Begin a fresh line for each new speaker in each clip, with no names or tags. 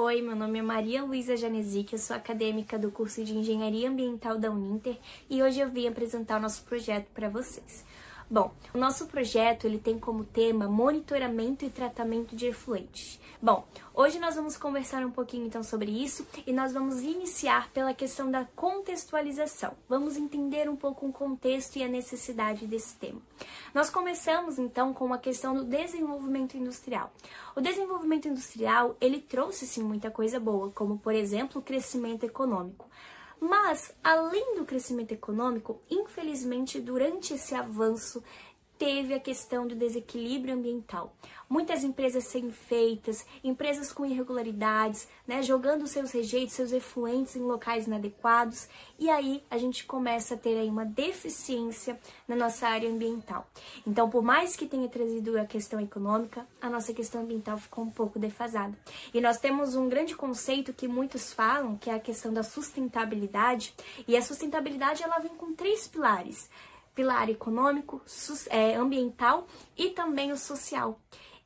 Oi, meu nome é Maria Luísa Janezic, eu sou acadêmica do curso de Engenharia Ambiental da Uninter e hoje eu vim apresentar o nosso projeto para vocês. Bom, o nosso projeto ele tem como tema monitoramento e tratamento de efluentes. Bom, hoje nós vamos conversar um pouquinho então sobre isso e nós vamos iniciar pela questão da contextualização. Vamos entender um pouco o contexto e a necessidade desse tema. Nós começamos então com a questão do desenvolvimento industrial. O desenvolvimento industrial, ele trouxe sim muita coisa boa, como por exemplo o crescimento econômico. Mas, além do crescimento econômico, infelizmente, durante esse avanço, teve a questão do desequilíbrio ambiental. Muitas empresas sem feitas, empresas com irregularidades, jogando seus rejeitos, seus efluentes em locais inadequados, e aí a gente começa a ter aí uma deficiência na nossa área ambiental. Então, por mais que tenha trazido a questão econômica, a nossa questão ambiental ficou um pouco defasada. E nós temos um grande conceito que muitos falam, que é a questão da sustentabilidade, e a sustentabilidade ela vem com 3 pilares. Pilar econômico, ambiental e também o social.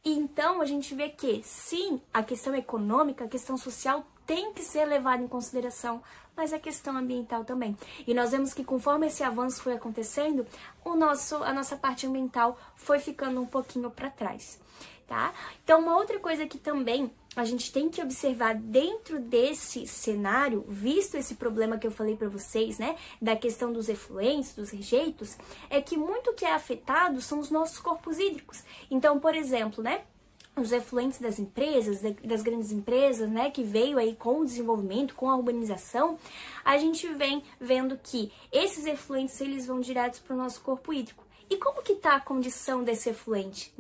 E então a gente vê que sim, a questão econômica, a questão social tem que ser levada em consideração, mas a questão ambiental também. E nós vemos que conforme esse avanço foi acontecendo, a nossa parte ambiental foi ficando um pouquinho para trás, tá? Então uma outra coisa que também a gente tem que observar dentro desse cenário, visto esse problema que eu falei para vocês, da questão dos efluentes, dos rejeitos, é que muito que é afetado são os nossos corpos hídricos. Então, por exemplo, os efluentes das empresas, das grandes empresas, que veio aí com o desenvolvimento, com a urbanização, a gente vem vendo que esses efluentes, eles vão direto para o nosso corpo hídrico. E como que tá a condição desse efluente,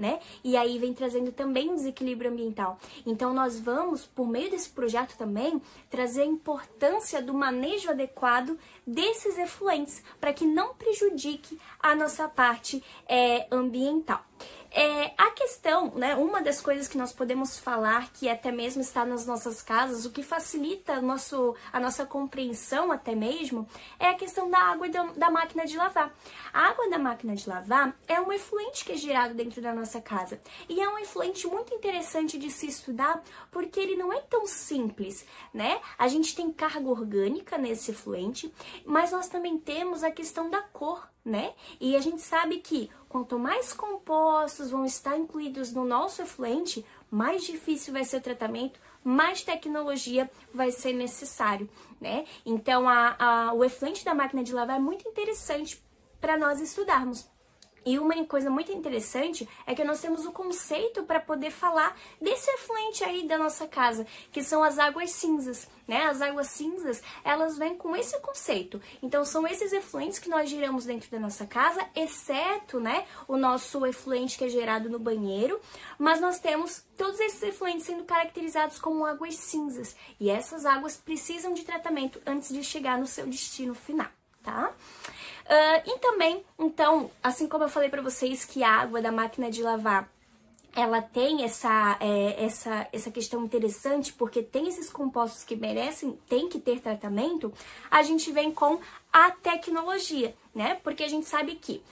E aí vem trazendo também um desequilíbrio ambiental. Então nós vamos, por meio desse projeto também, trazer a importância do manejo adequado desses efluentes, para que não prejudique a nossa parte ambiental. A questão, uma das coisas que nós podemos falar, que até mesmo está nas nossas casas, o que facilita a nossa compreensão até mesmo, é a questão da água da máquina de lavar. A água da máquina de lavar é um efluente que é gerado dentro da nossa casa. E é um efluente muito interessante de se estudar, porque ele não é tão simples, A gente tem carga orgânica nesse efluente, mas nós também temos a questão da cor, E a gente sabe que quanto mais compostos vão estar incluídos no nosso efluente, mais difícil vai ser o tratamento, mais tecnologia vai ser necessário, Então, o efluente da máquina de lavar é muito interessante para nós estudarmos. E uma coisa muito interessante é que nós temos o conceito para poder falar desse efluente aí da nossa casa, que são as águas cinzas, As águas cinzas, elas vêm com esse conceito. Então, são esses efluentes que nós geramos dentro da nossa casa, exceto, o nosso efluente que é gerado no banheiro, mas nós temos todos esses efluentes sendo caracterizados como águas cinzas. E essas águas precisam de tratamento antes de chegar no seu destino final, tá? E também, então, assim como eu falei para vocês que a água da máquina de lavar, ela tem essa questão interessante, porque tem esses compostos que tem que ter tratamento, a gente vem com a tecnologia, Porque a gente sabe que,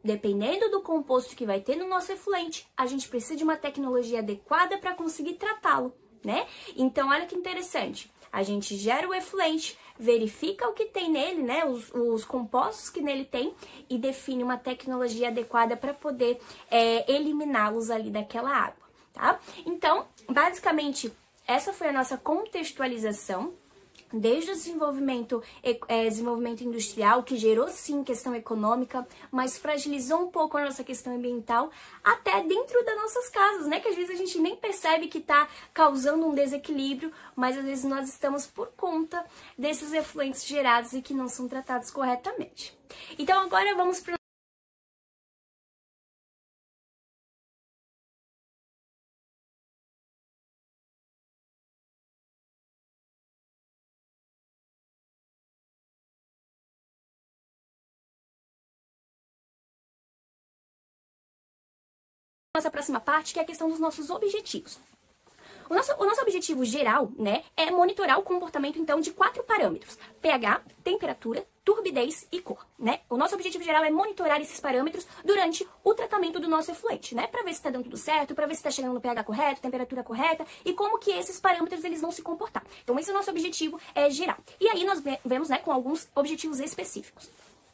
dependendo do composto que vai ter no nosso efluente, a gente precisa de uma tecnologia adequada para conseguir tratá-lo, Então, olha que interessante. A gente gera o efluente, verifica o que tem nele, os compostos que nele tem e define uma tecnologia adequada para poder eliminá-los ali daquela água, tá? Então, basicamente, essa foi a nossa contextualização. Desde o desenvolvimento industrial, que gerou sim questão econômica, mas fragilizou um pouco a nossa questão ambiental, até dentro das nossas casas, Que às vezes a gente nem percebe que está causando um desequilíbrio, mas às vezes nós estamos por conta desses efluentes gerados e que não são tratados corretamente. Então agora vamos para nossa próxima parte, que é a questão dos nossos objetivos. O nosso objetivo geral, né, é monitorar o comportamento, então, de 4 parâmetros: pH, temperatura, turbidez e cor, né? O nosso objetivo geral é monitorar esses parâmetros durante o tratamento do nosso efluente, né? Para ver se está dando tudo certo, para ver se está chegando no pH correto, temperatura correta e como que esses parâmetros eles vão se comportar. Então, esse é o nosso objetivo geral. E aí nós vemos, né, com alguns objetivos específicos.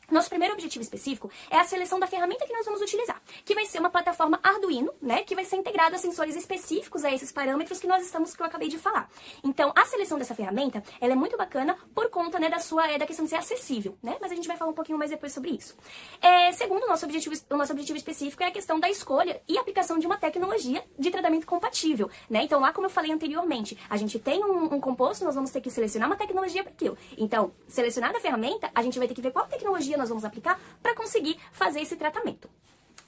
Nosso primeiro objetivo específico é a seleção da ferramenta que nós vamos utilizar, que vai ser uma plataforma Arduino, né, que vai ser integrada a sensores específicos a esses parâmetros que eu acabei de falar. Então, a seleção dessa ferramenta, ela é muito bacana por conta, né, da questão de ser acessível, né, mas a gente vai falar um pouquinho mais depois sobre isso. Segundo, o nosso objetivo específico é a questão da escolha e aplicação de uma tecnologia de tratamento compatível, né. Então, lá, como eu falei anteriormente, a gente tem um composto, nós vamos ter que selecionar uma tecnologia para aquilo. Então, selecionada a ferramenta, a gente vai ter que ver qual tecnologia nós vamos aplicar para conseguir fazer esse tratamento.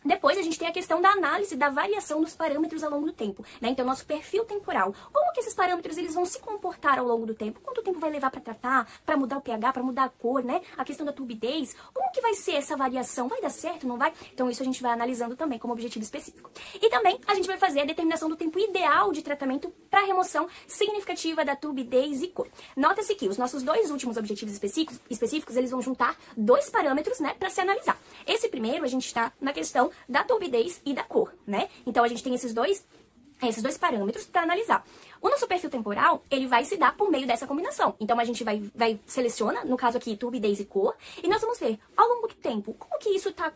Depois, a gente tem a questão da análise da variação dos parâmetros ao longo do tempo, né? Então, nosso perfil temporal. Como que esses parâmetros eles vão se comportar ao longo do tempo? Quanto tempo vai levar para tratar, para mudar o pH, para mudar a cor, né? A questão da turbidez. Como que vai ser essa variação? Vai dar certo, não vai? Então, isso a gente vai analisando também como objetivo específico. E também, a gente vai fazer a determinação do tempo ideal de tratamento para remoção significativa da turbidez e cor. Nota-se que os nossos 2 últimos objetivos específicos eles vão juntar 2 parâmetros, né, para se analisar. Esse primeiro, a gente está na questão da turbidez e da cor, né? Então, a gente tem esses dois parâmetros para analisar. O nosso perfil temporal, ele vai se dar por meio dessa combinação. Então, a gente vai seleciona, no caso aqui, turbidez e cor, e nós vamos ver, ao longo do tempo, como que isso tá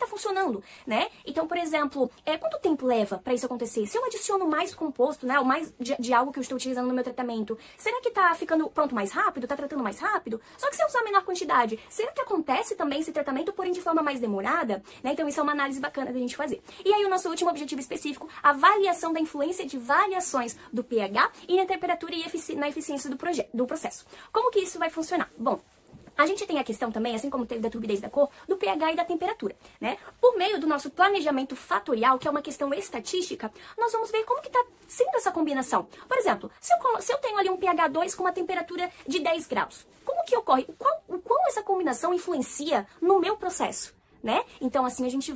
funcionando, né? Então, por exemplo, quanto tempo leva para isso acontecer? Se eu adiciono mais composto, né, ou mais de algo que eu estou utilizando no meu tratamento, será que tá ficando pronto mais rápido? Tá tratando mais rápido? Só que se eu usar a menor quantidade, será que acontece também esse tratamento, porém de forma mais demorada? Né? Então, isso é uma análise bacana da gente fazer. E aí, o nosso último objetivo específico, a avaliação da influência de variações do pH e na temperatura e na eficiência do processo. Como que isso vai funcionar? Bom, a gente tem a questão também, assim como teve da turbidez da cor, do pH e da temperatura, né? Por meio do nosso planejamento fatorial, que é uma questão estatística, nós vamos ver como que está sendo essa combinação. Por exemplo, se eu tenho ali um pH 2 com uma temperatura de 10 graus, como que ocorre? O quão essa combinação influencia no meu processo, né? Então, assim, a gente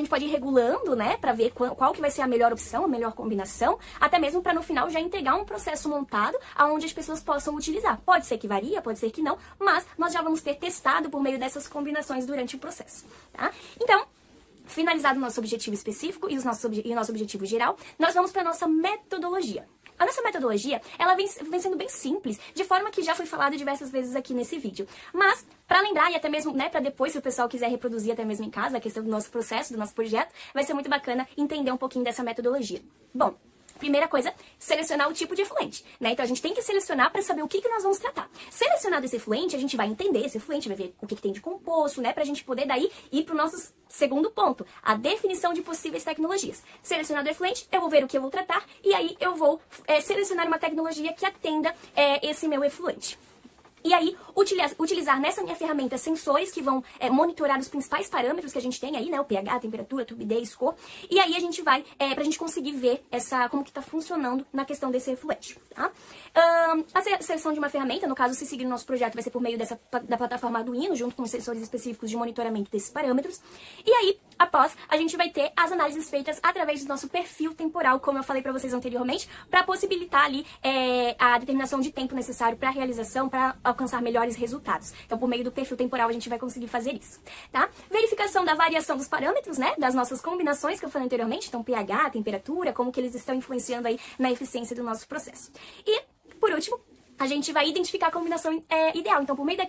pode ir regulando, né, para ver qual que vai ser a melhor opção, a melhor combinação, até mesmo para no final já entregar um processo montado aonde as pessoas possam utilizar. Pode ser que varia, pode ser que não, mas nós já vamos ter testado por meio dessas combinações durante o processo, tá? Então, finalizado o nosso objetivo específico e o nosso objetivo geral, nós vamos para a nossa metodologia. A nossa metodologia, ela vem sendo bem simples, de forma que já foi falado diversas vezes aqui nesse vídeo. Mas, para lembrar e até mesmo, né, para depois, se o pessoal quiser reproduzir até mesmo em casa, a questão do nosso processo, do nosso projeto, vai ser muito bacana entender um pouquinho dessa metodologia. Bom, primeira coisa, selecionar o tipo de efluente, né? Então, a gente tem que selecionar para saber o que nós vamos tratar. Selecionado esse efluente, a gente vai entender esse efluente, vai ver o que tem de composto, né? Pra gente poder daí ir pro nosso segundo ponto, a definição de possíveis tecnologias. Selecionado o efluente, eu vou ver o que eu vou tratar e aí eu vou selecionar uma tecnologia que atenda esse meu efluente. E aí, utilizar nessa minha ferramenta sensores que vão monitorar os principais parâmetros que a gente tem aí, né? O pH, temperatura, turbidez, cor. E aí a gente vai, pra gente conseguir ver como que tá funcionando na questão desse efluente, tá? A seleção de uma ferramenta, no caso, se seguir o nosso projeto, vai ser por meio da plataforma Arduino, junto com os sensores específicos de monitoramento desses parâmetros. E aí, após, a gente vai ter as análises feitas através do nosso perfil temporal, como eu falei pra vocês anteriormente, para possibilitar ali a determinação de tempo necessário para a realização, para alcançar melhores resultados. Então, por meio do perfil temporal, a gente vai conseguir fazer isso, tá? Verificação da variação dos parâmetros, né? Das nossas combinações que eu falei anteriormente, então pH, temperatura, como que eles estão influenciando aí na eficiência do nosso processo. E, por último, a gente vai identificar a combinação ideal. Então, por meio da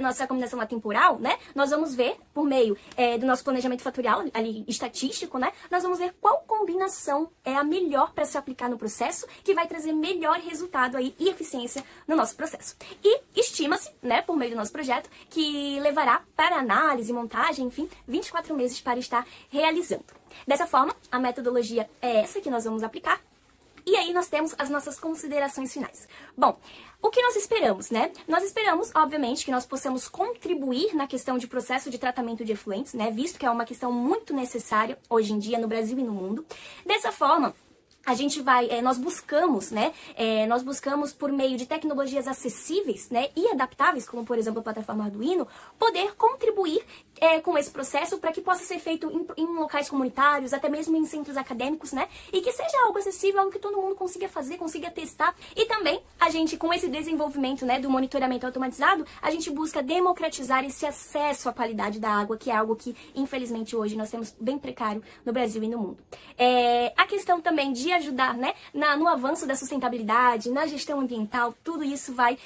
nossa combinação lá temporal, né, nós vamos ver, por meio do nosso planejamento fatorial, ali estatístico, né, nós vamos ver qual combinação é a melhor para se aplicar no processo, que vai trazer melhor resultado aí e eficiência no nosso processo. E estima-se, né, por meio do nosso projeto, que levará para análise, montagem, enfim, 24 meses para estar realizando. Dessa forma, a metodologia é essa que nós vamos aplicar. E aí nós temos as nossas considerações finais. Bom, o que nós esperamos, né? Nós esperamos, obviamente, que nós possamos contribuir na questão de processo de tratamento de efluentes, né? Visto que é uma questão muito necessária hoje em dia no Brasil e no mundo. Dessa forma, nós buscamos, né? Nós buscamos por meio de tecnologias acessíveis, né? E adaptáveis, como por exemplo a plataforma Arduino, poder contribuir com esse processo para que possa ser feito em locais comunitários, até mesmo em centros acadêmicos, né? E que seja algo acessível, algo que todo mundo consiga fazer, consiga testar. E também a gente, com esse desenvolvimento, né, do monitoramento automatizado, a gente busca democratizar esse acesso à qualidade da água, que é algo que, infelizmente, hoje nós temos bem precário no Brasil e no mundo. A questão também de ajudar, né, no avanço da sustentabilidade, na gestão ambiental, tudo isso vai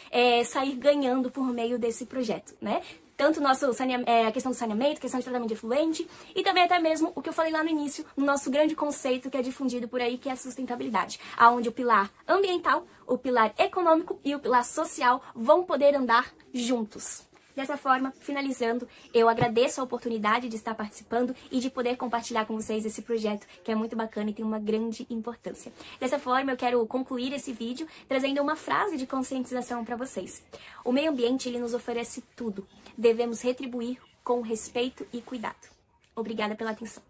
sair ganhando por meio desse projeto, né? Tanto a questão do saneamento, questão de tratamento de efluente e também até mesmo o que eu falei lá no início, no nosso grande conceito que é difundido por aí, que é a sustentabilidade, onde o pilar ambiental, o pilar econômico e o pilar social vão poder andar juntos. Dessa forma, finalizando, eu agradeço a oportunidade de estar participando e de poder compartilhar com vocês esse projeto, que é muito bacana e tem uma grande importância. Dessa forma, eu quero concluir esse vídeo trazendo uma frase de conscientização para vocês. O meio ambiente, ele nos oferece tudo. Devemos retribuir com respeito e cuidado. Obrigada pela atenção.